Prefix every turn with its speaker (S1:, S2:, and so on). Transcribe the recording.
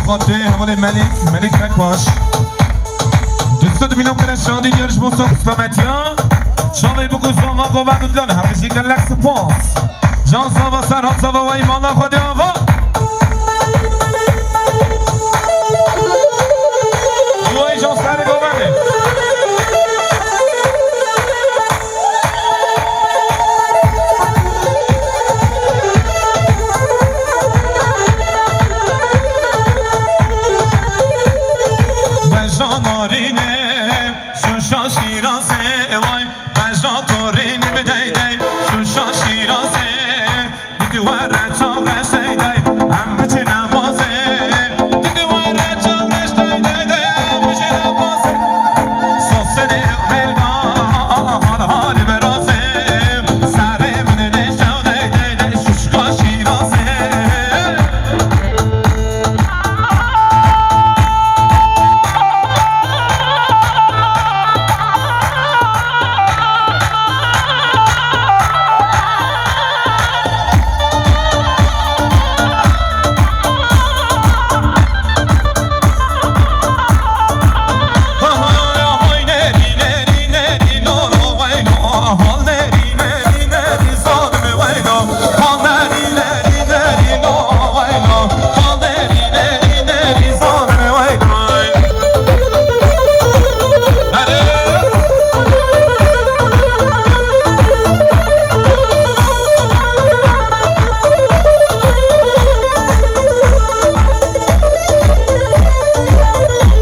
S1: خاطر حوال ملک مکباش دوستات بینم کنه شادی گرش بستان قسمتیان شامل بگو زمان قوت و دلان همه شکل لکس پاس جان ساوا سرحال ساوا و ایمان خودم